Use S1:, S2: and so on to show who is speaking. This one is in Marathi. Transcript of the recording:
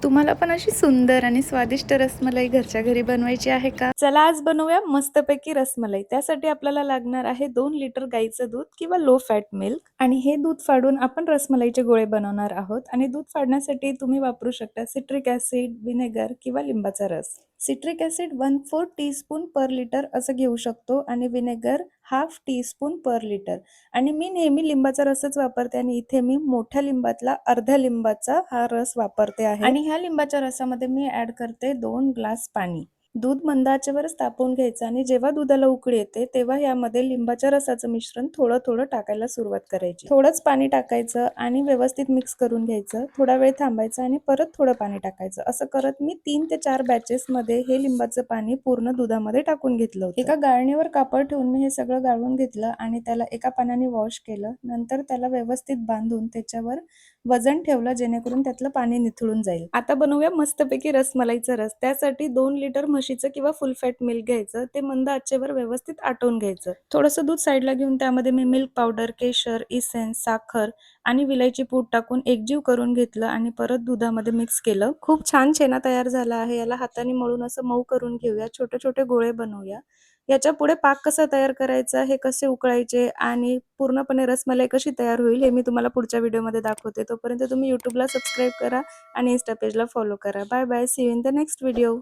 S1: तुम्हाला पण अशी सुंदर आणि स्वादिष्ट रसमलाई घरच्या घरी बनवायची आहे का? चला आज बनवूया मस्तपैकी रसमलाई. त्यासाठी आपल्याला लागणार आहे 2 लिटर गाईचं दूध किंवा लो फॅट मिल्क आणि हे दूध फाडून आपण रसमलाईचे गोळे बनवणार आहोत आणि दूध फाडण्यासाठी तुम्ही वापरू शकता सिट्रिक ॲसिड, व्हिनेगर किंवा लिंबाचा रस. Citric acid 1/4 teaspoon per litre असं घेऊ शकतो आणि vinegar half teaspoon per litre. आणि मी नेहमी लिंबाचा रसच वापरते आणि इथे मी मोठ्या लिंबातला अर्ध्या लिंबाचा हा रस वापरते आहे आणि ह्या लिंबाच्या रसामध्ये मी ऍड करते 2 ग्लास पाणी. दूध मंद आचेवरच तापवून घ्यायचं आणि जेव्हा दुधाला उकळी येते तेव्हा यामध्ये लिंबाच्या रसाचं मिश्रण थोडं थोडं टाकायला सुरुवात करायची. थोडंच पाणी टाकायचं आणि व्यवस्थित मिक्स करून घ्यायचं. थोडा वेळ थांबायचं आणि परत थोडं पाणी टाकायचं. असं करत मी 3 ते 4 बॅचेस मध्ये हे लिंबाचं पाणी पूर्ण दुधामध्ये टाकून घेतलं होतं. एका गाळणीवर कापड ठेवून मी हे सगळं गाळून घेतलं आणि त्याला एका पाण्याने वॉश केलं. नंतर त्याला व्यवस्थित बांधून त्याच्यावर वजन ठेवलं जेणेकरून त्यातलं पाणी निथळून जाईल. आता बनवूया मस्तपैकी रसमलाईचा रस. त्यासाठी 2 लिटर म्हशीचं किंवा फुल फॅट मिल्क घ्यायचं. ते मंद आचेवर व्यवस्थित आटवून घ्यायचं. थोडंसं दूध साईडला घेऊन त्यामध्ये मी मिल्क पावडर, केशर, इसेन्स, साखर आणि विलायची पूड टाकून एकजीव करून घेतलं आणि परत दुधामध्ये मिक्स केलं. खूप छान छेना तयार झाला आहे. याला हाताने मळून असं मऊ करून घेऊया. छोटे छोटे गोळे बनवूया. याच्या पुढे पाक कसा तयार करायचा, हे कसे उकळायचे आणि पूर्णपणे रसमलाई कशी तयार होईल हे मी तुम्हाला पुढच्या व्हिडिओमध्ये दाखवते. तोपर्यंत तुम्ही YouTubeला सबस्क्राईब करा आणि Insta पेजला फॉलो करा. Bye bye. See you in the next video.